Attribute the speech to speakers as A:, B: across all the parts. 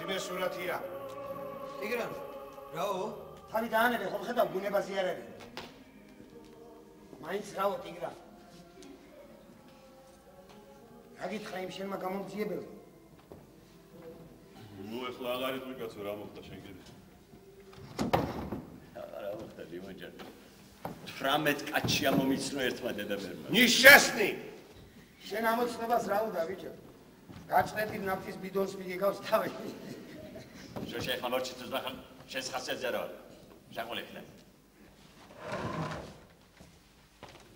A: ძიმე სურათია.
B: ტიგრან, რაო?
C: თავი დაანებე, ხო ხედავ ბუნებაზე არ არის. მაინც რაო ტიგრან. რა გითხრა იმ შენმა გამომძიებელს?
D: ნუ ეხლა აღარ იტყვი კაცო, რა მოხდა შენ კიდე?
E: რა მოხდა ლიმონჯანი? 18 კაცია მომიცნო ერთმა დედაბერმა.
A: ნიშესნი!
C: შენ ამოცნობას რა უნდა ბიჭო? გაჭრეტი ნაფთის ბიდონს მიგეგავს თავი.
E: შენ ახლა მორჩით უზბახ შენს ხასიათზე რა? შაყოლექნა.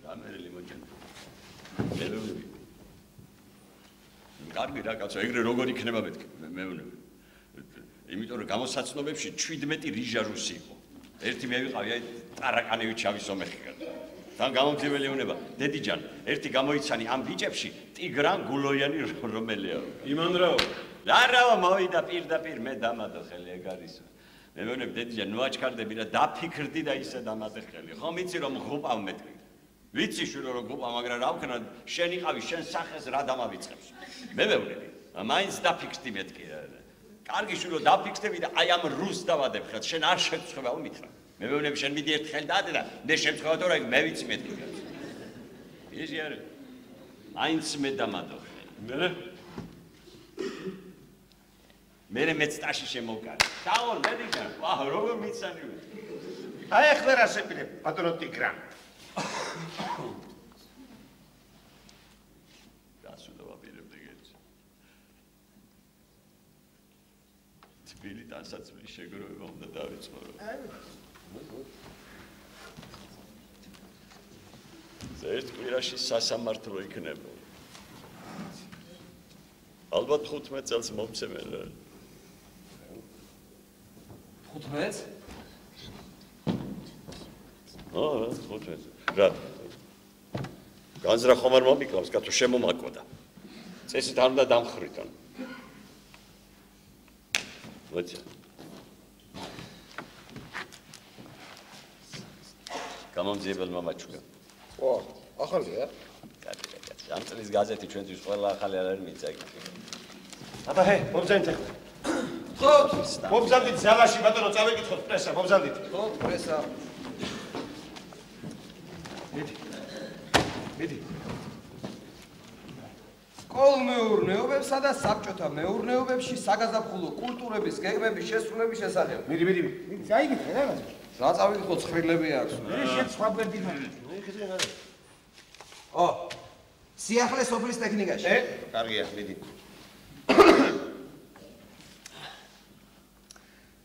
E: რა მე ლიმონჯანი? მერევები. კარგი რა კაცო, ეგრე როგორ იქნება მეთქი? მეუბნები. იმიტომ რომ გამოსაცნობებში 17 რიჟა რუსი იყო. ერთი მე ვიყავი, აი ტარაკანევიჩი ავისომეხი. თან გამომძიებელი უნება, დედიჯან, ერთი გამოიცანი ამ ბიჭებში ტიგრან გულოიანი რომელია.
D: იმანრაო.
E: რაო მოვიდა პირდაპირ მე დამადო ხელი ეგ არის. მე მეუბნები დედიჯან, ნუ აჩქარდები რა დაფიქრდი და ისე დამადე ხელი. ხომ იცი რომ ღუპავ მეთქი. ვიცი შვილო რომ ღუპავ, მაგრამ რა ვქნა, შენ იყავი, შენ სახეს რა დამავიწყებს. მე მეუბნები, მაინც დაფიქრდი მეთქი. კარგი შვილო დაფიქრდები და აი ამ რუს დავადებ ხელ, შენ არ შეცხვება უმითხრა. მე მეუბნები შენ მიდი ერთხელ დაადე და მე შემცხვევა თუ რა მე ვიცი მეთქი. ის არის. მაინც მე დამადო ხელი. მე მეც ტაში შემოვკარი. დაო მედიჯან, ვაჰ როგორ მიცანი.
A: აი ახლა რა შეპირებ, ბატონო ტიგრან. თბილი
E: ტანსაცმლის შეგროვება უნდა დავიწყო. ერთ კვირაში სასამართლო იქნება. ალბათ 15 წელს მომცემენ რა.
B: 15?
E: აა, 15. რა. განზრახ ხომ არ მომიკლავს, კაცო შემომაკვდა. წესით არ უნდა დამხრიტონ. ვაჭა. გამომძიებელმა მაჩუგა.
A: ო, ახალია?
E: კარგი. ამ წლის გაზეთი ჩვენთვის ყველა ახალი არ არის მიწაგი.
A: აბა ჰე, მომზადეთ ახლა. ხო, მომზადეთ ზალაში ბატონო, წავეკითხოთ პრესა, მომზადეთ.
B: ხო, პრესა.
A: მიდი.
B: სკოლ მეურნეობებსა და საბჭოთა მეურნეობებში საგაზაფხულო კულტურების გეგმების შესრულების შესახებ.
A: მიდი.
C: წაიგითხე რა.
B: რა წავიკითხო ცხრილები აქვს.
C: მე შენ სხვა გვერდი მაგ.
B: ო, სიახლე სოფლის ტექნიკაში.
A: კარგია, მიდი.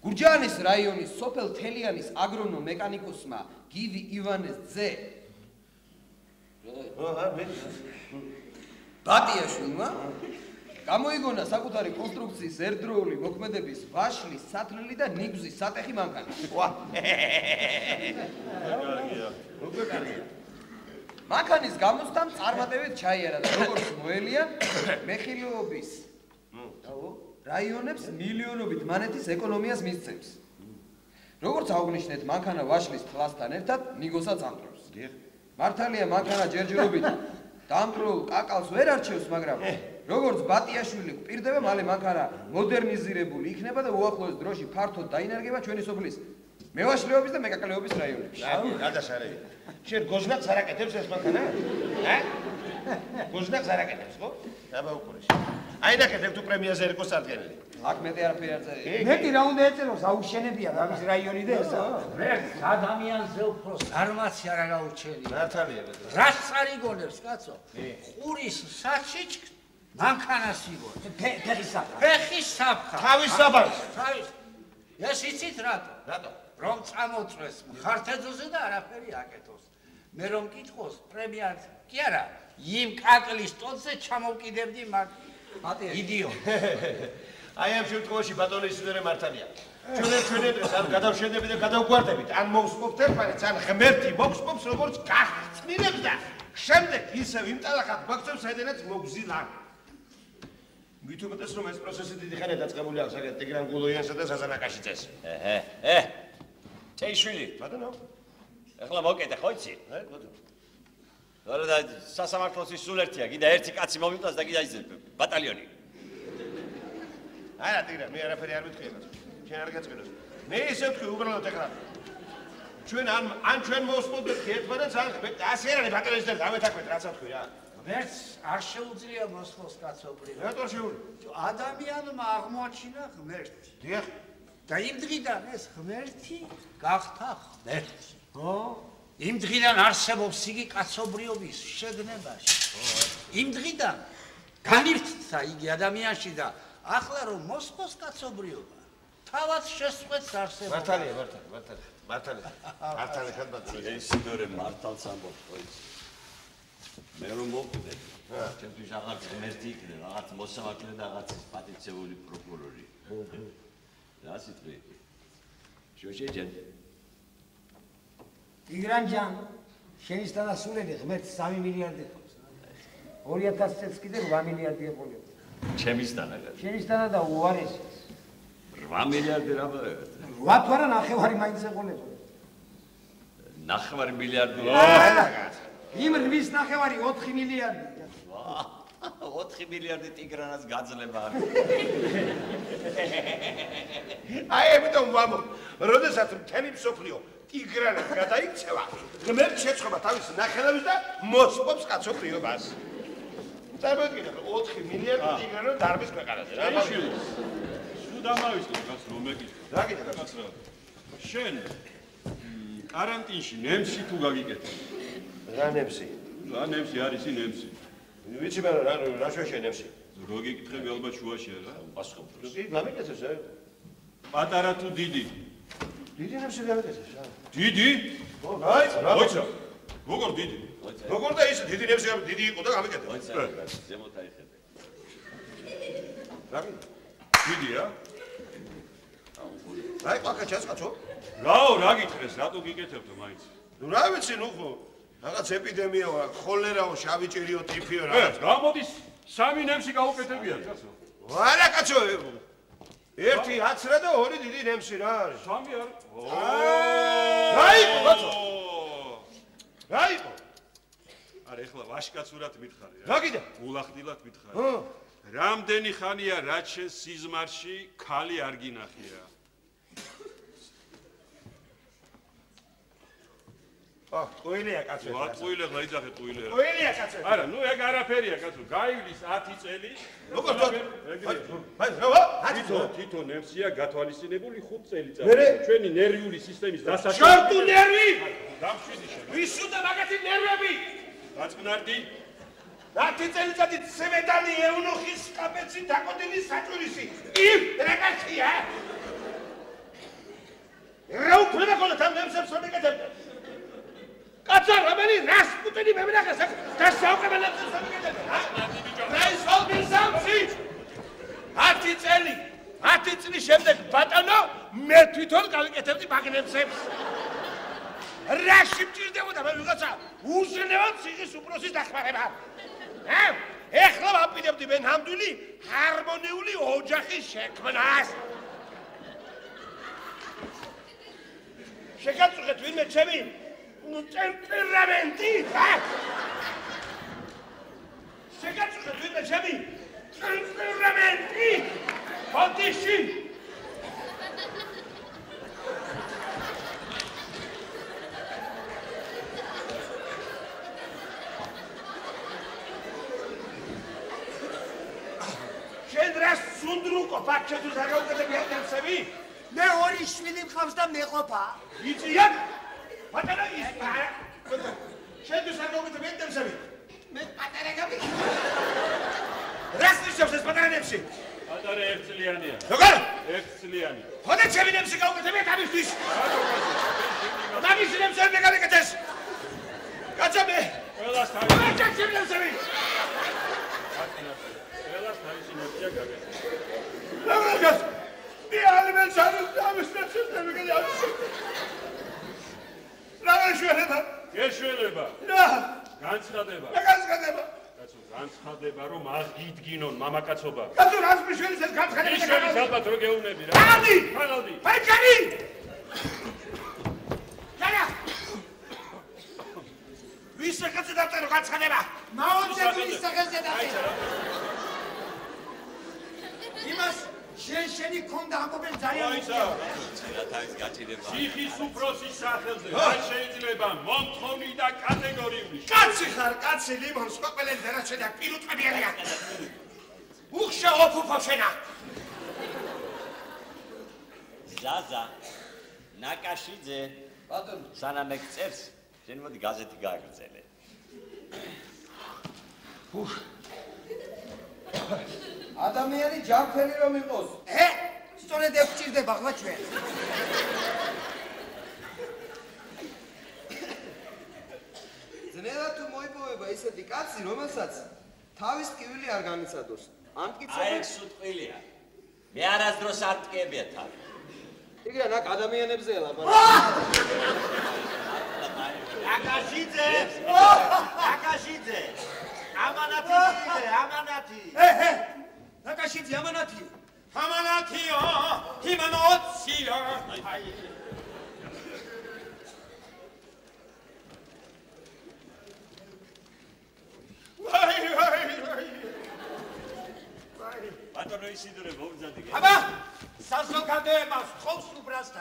B: გურჯაანის რაიონის სოფელ თელიანის აგრონომ მექანიკოსმა გივი ივანეს ძე ბატიაშვილმა გამოიგონა საკუთარი კონსტრუქციის ერთდროული მოქმედების ვაშლის, სათლილი და ნიგზის სატეხი მანქანა. მანქანის გამოსთან წარმატებით ჩაიარა და როგორც მოელიან მეხილეობის რაიონებს მილიონობით მანეთის ეკონომიას მისცემს. როგორც აღვნიშნეთ, მანქანა ვაშლის თლასთან ერთად ნიგოსაც ამტრობს. მართალია მანქანა ჯერჯერობით დამტრულ კაკალს ვერ არჩევს, მაგრამ როგორც ბატიაშვილი გვპირდება, მალე მანქანა მოდერნიზირებული იქნება და უახლოეს დროში ფართოდ დაინერგება ჩვენი სოფლის მევაშლეობის და მეკაკალეობის რაიონებში.
A: გადაშარები. შენ გოჟნაკს არ აკეთებს ეს მანქანა? გოჟნაკს არ აკეთებს, ხო? აბა უყურე. აი ნახეთ, თუ პრემიაზე ერკოს ადგენილი.
B: აქ მეტი არაფერი არ წერია.
C: მეტი რა უნდა ეწეროს, აუშენებია ამის რაიონი და ესა.
F: ერთ ადამიანზე უფრო ზარმაცი არ გაურჩენია.
A: მართალია.
F: რას წარიგონებს, კაცო? ყურის საჩიჩ მანქანას იგონებს. ფეხის საფხა.
A: თავის საბარს.
F: თავის. ეს იცით რატო?
A: რატო?
F: რომ წამოწვეს ხართეძოზე და არაფერი აკეთოს. მე რომ მკითხოს პრემია კი არა, იმ კაკლის ტოტზე ჩამოვკიდებდი მაგ იდიოტს.
A: აი ამ შემთხვევაში ბატონო ისინი მართალია. ჩვენ დღეს ან გადავშენდებით და გადავგვარდებით, ან მოვსპობთ ერთმანეთს, ან ღმერთი მოგსპობს როგორც გახსნილებს და შემდეგ ისევ იმ ტალახად გვაქცევს, საიდანაც მოგზილა. მით უმეტეს რომ ეს პროცესი დიდი ხანია დაწყებული აქვს, აგერ ტიგრან გულოიანსა და საზანაკაშიძეს.
E: წეიშვილი.
A: ბატონო.
E: ეხლა მოკეთე, ხო იცი?
A: ბატონო.
E: არა და სასამართლოს ის სულ ერთია, კიდე ერთი კაცი მომიტანს და კიდე ის ბატალიონი.
A: არა ტიგრან, მე არაფერი არ მეთქვია კაცო. შენ არ გაწყვეტოს. მე ისე ვთქვი უბრალოდ ეხლა. ჩვენ ან ჩვენ მოვსწრებთ ერთმანეთს, ან ასე არ არის ბატონისტებს დამეთაქვეთ რაცა თქვი რა.
F: ვერც არ შეუძლია მოსხოს კაცობრიობა.
A: რატო შეუძლია?
F: ადამიანმა აღმოაჩინა ღმერთი.
A: დიახ.
F: და იმ დღიდან ეს ღმერთი გახდა ღმერთი. ხო? იმ დღიდან არსებობს იგი კაცობრიობის შეგნებაში. იმ დღიდან განირჩა იგი ადამიანში და ახლა რომ მოსხოს კაცობრიობა, თავად შესწყვეტს არსებობას.
A: მართალია ხანდბატონო.
E: ეს ინორე მართალს ამბობ ხო ის. მე რომ მოვკვდე, ჩემთვის რაღაც ღმერთი იქნება, რაღაც მოსამართლე და რაღაც პატიცეული პროკურორი. რა სიტყვი? შოშეჯან.
C: ტიგრანჯან, შენი სტანასულები ღმერთს 3 მილიარდი ხავს. 2000 წელს კიდე 8 მილიარდი ეყოლება.
E: ჩემი სტანა გა.
C: შენი სტანა და უარესიც.
E: 8 მილიარდი რა ბოლოთ?
C: 8 თუ არა 9 მაინც ეყოლება.
E: 9 მილიარდი.
C: იმ რვის 9 4 მილიარდი.
E: 4 მილიარდი ტიგრანას გაძლება.
A: აი ამიტომ ვამბობ, როდესაც მთელი მსოფლიო ტიგრანად გადაიქცევა, ღმერთი შეცხვება თავის ნახელებს და მოსპობს კაცობრიობას. წარმოიდგინე 4 მილიარდი ტიგრანო დარბის ქვეყანაზე რა.
D: სულ დამავიწყე კაც რომ მეკითხა.
A: რა კიდე
D: კაც რა. შენ კარანტინში ნემსი თუ გაგიკეთე?
A: რა ნემსი?
D: რა ნემსი არის ნემსი?
A: ვიცი მაგრამ რა შოშე ნემსი?
D: რო გიკითხები ალბათ შუაშია რა.
E: პასუხობს.
A: კი, გამიკეთეს რა.
D: პატარა თუ დიდი?
A: დიდი ნემსი გამიკეთეს რა.
D: დიდი?
A: ო, აი, რა
D: მოიცა. როგორ დიდი?
A: როგორ და ის დიდი ნემსი დიდი იყო და გამიკეთეს.
E: ზემოთ აიხედე.
A: რა?
D: დიდია?
A: აი, ყაკაჩას კაცო.
D: რაო, რა გითხრეს, რატო გიკეთებთ მაინც?
A: ნუ რა ვიცი, ნუ ხო რაღაც ეპიდემიაო, ქოლერაო, შავი ჭირიო, ტიფიო რაღაც.
D: გამოდის 3 ნემსი გაუკეთებიათ, კაცო.
A: არა კაცო. ერთი აცრა და 2 დიდი ნემსი რა არის?
D: 3 არ.
A: რაიკო კაცო. რაიკო.
D: არა, ეხლა ვაშკაცურად მითხარი რა.
A: რა კიდე?
D: ულახდილად მითხარი. რამდენი ხანია რაც შენ სიზმარში ქალი არ გინახია?
A: ყოილია კაცო.
D: ვა ყოილე ხლა იძახე ყოილე რა.
A: ყოილია კაცო.
D: არა, ნუ ეგ არაფერია კაცო. გაივლის 10 წელი.
A: როგორ თქო?
D: თითო ნემსია გათვალისწინებული 5 წელიწად.
A: მერე?
D: ჩვენი ნერვიული სისტემის დასაშვები.
A: შორტუ ნერვი!
D: დამშვიდი შენ.
A: ვის უნდა მაგათი ნერვები?
D: დაწყნარდი.
A: 10 წელიწადი ცემედანი ევნუხის კაპეცი დაკოდილი საჭურისი. იმ რეკაცია. რა უფლება ქონდა თან ნემსებს რომ ეკეთებდნენ? კაცო, რომელი რასპუტინი მემნახეს და საუკეთესო სამიკეთებდა. რა ის ვალბინსამსი? 10 წლის შემდეგ ბატონო, მე თვითონ გავიკეთებდი მაგნემსებს. რაში მჭირდებოდა მე ვიღაცა უზნეოდ სიღის უპროსის დახმარება. ეხლა ვაპირებდი მე ნამდვილი ჰარმონიული ოჯახის შექმნას. შეგაწუხეთ ვინმე ჩემი ტემპერამენტი, შეგაწუხეთ ვინმე ჩემი ტემპერამენტი, ფოტიში. შენ რას სუნდრუკო ფაქჩეთუს არ გაუკეთებია ნემსები?
C: მე 2 შვილი მყავს და მეყოფა.
A: იციან? პატარა ის შენთვის არ გაუკეთებია ნემსები?
C: მე პატარა გავიქცე.
A: რას ნიშნავს ეს პატარა ნემსი?
D: პატარა 1 წლიანია.
A: როგორ?
D: 1 წლიანი.
A: ხოდა ჩემი ნემსი გაუკეთებია თავისთვის. მაგის ნემსები გავიკეთეს. კაცო მე.
D: ყველას თავისი.
A: რა ჩემი ნემსები?
D: ყველას თავისი ნემსია გაგეთე.
A: როგორ? მე ალმენს არ დავისწრებ მე რა შეხედა?
D: გეშველება.
A: რა?
D: განცხადება.
A: რა განცხადება?
D: კაცო, განცხადება რომ აღიდგინონ მამაკაცობა.
A: კაცო, რას მიშველის ეს განცხადება?
D: მიშველის ალბათ რო გეუბნები რა.
A: ხალდი!
D: ხალდი!
A: ფაჭარი! განა! ვის საკაცი დავწერო განცხადება?
C: მაონტენის სახელზე დაწერა. იმას შენი ქონდა ამბობენ ძალიან
E: რათა ის გაჭირება.
D: ციხის უფროსის სახელზე რა შეიძლება მომთხოვნი და კატეგორიული.
A: კაცი ხარ, კაცი ლიმონს ყოფილენ დერაჩე და პირუტყებიანია. უხშა ოფუფო შენა.
E: ზაზა ნაკაშიძე
B: ბატონო
E: სანამ ეგ წერს შენ მოდი გაზეთი გააგრძელე.
B: ადამიანი ჯანმრთელი რომ იყოს.
C: სწორედ ეგ გჭირდება ახლა ჩვენ.
B: ძნელად თუ მოიპოვება ისეთი კაცი, რომელსაც თავის ტკივილი არ განიცადოს. ამ
E: აი
B: ტკიცები
E: ეს სუტყილია. მე არასდროს არ ტკიებია თან.
B: იგრე ნაკ ადამიანებზე ელაპარაკ.
A: აკაშიძე! ამანათი!
C: ნაკაშიძე ამანათი.
A: ამანათიო! იმანოციო! ვაი!
E: ბატონო ისიდორე მომძადი.
A: აბა! საზოგადოებას ხობს უბრალოდ.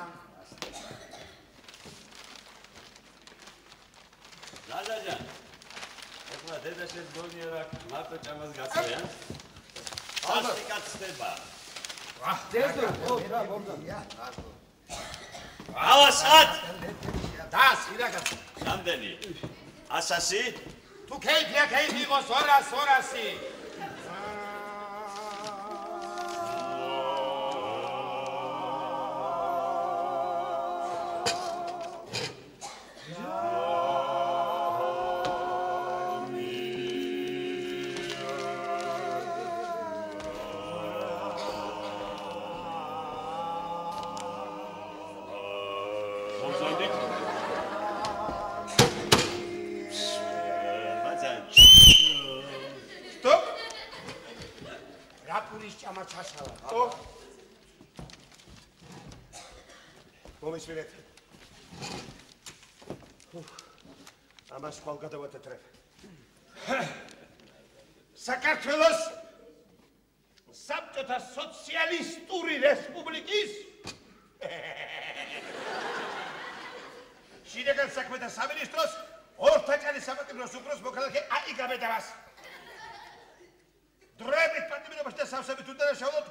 E: ზაზაჯან. ეხლა დედა შენ გონია რა მარტო ჭამას გაწვია? სასტიკად ხდება.
C: დედო, რა მორგანია?
E: ავასად!
A: დასი რაღაც.
E: რამდენი? 100?
A: თუ კეიფია იყოს 200. მომისმინეთ. ამას ხვალ გადავატეთრებ. საქართველოს საბჭოთა სოციალისტური რესპუბლიკის შინაგან საქმეთა სამინისტროს ორთაჭალის საპატიმროს უფროს მოქალაქე აიგა მედავას. დროებით პატიმრობაში და სავსებით უდანაშაულოდ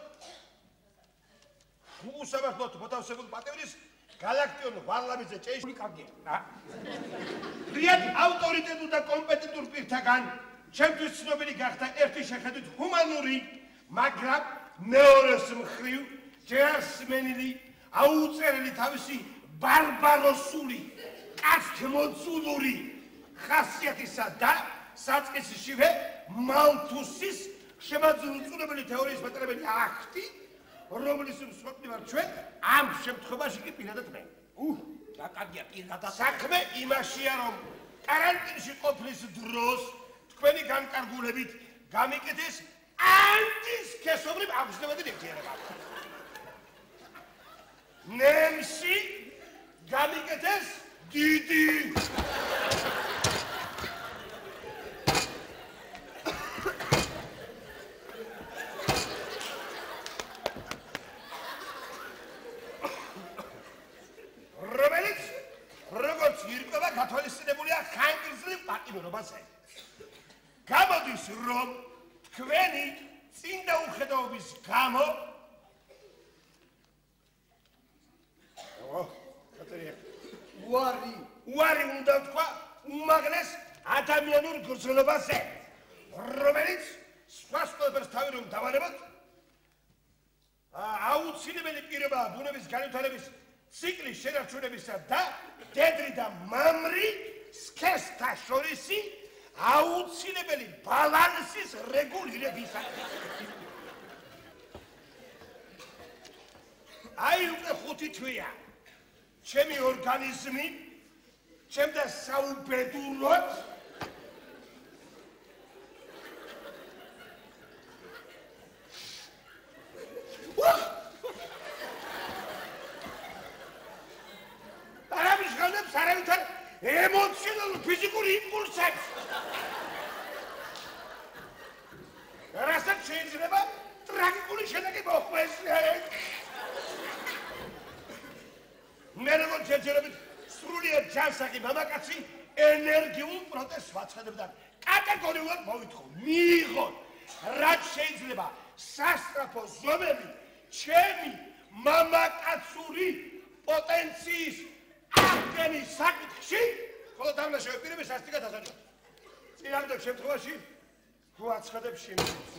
A: უსამართლოდ მოთავსებულ პატიმრის გალაქტიონ ვარლამიძე ჭეიშული კარგია. რიად ავტორიტეტულ და კომპეტენტურ პირთაგან ჩემთვის ცნობილი გახდა ერთი შეხედვით ჰუმანური, მაგრამ მეორეს მხრივ ჯერსმენილი, აუწერელი თავისი ბარბაროსული, კაცთმოწუნური ხასიათისა და საწყისშივე მალთუსის შემაძრულებელი თეორიის მეტყველებელი აქტი, რომლის მსხვერპლი ვარ ჩვენ ამ შემთხვევაში კი პირადად მე.
C: რა კარგია პირადად.
A: საქმე იმაშია, რომ კარანტინში ყოფნის დროს თქვენი განკარგულებით გამიკეთეს ანტისქესობრივ აღგზნებადი ნივთიერება. ნემსი გამიკეთეს დიდი. გათვალისწინებულია ხანგრძლივ პატიმრობაზე. გამოდის, რომ თქვენი წინდა უხედაობის გამო უარი უნდა თქვა უმაღლეს ადამიანურ გრძნობაზე, რომელიც სხვას ყველაფერს თავი რომ დავანებოთ, აუცილებელი პირობაა ბუნების განვითარების ციკლის შენარჩუნებისა და დედრი და მამრი სქესთა შორისი აუცილებელი ბალანსის რეგულირებისა. აი უკვე 5 თვეა ჩემი ორგანიზმი ჩემდა საუბედუროდ არამიშღალებს არავითარ ემოციონალურ ფიზიკურ იმპულსებს. რასაც შეიძლება ტრაგიკული შედეგი მოხდეს. მე როგორც ჯერჯერობით სრულიად ჯანსაღი მამაკაცი ენერგიულ პროტესტს ვაცხადებ და კატეგორიულად მოვითხოვ, მიიღოთ, რაც შეიძლება სასწრაფო ზომები ჩემი მამაკაცური პოტენციის აღდგენის საკითხში, ხოლო დამნაშავე პირები სასტიკად ასაჯობთ. წინამდელ შემთხვევაში ვაცხადებ შიმშილს.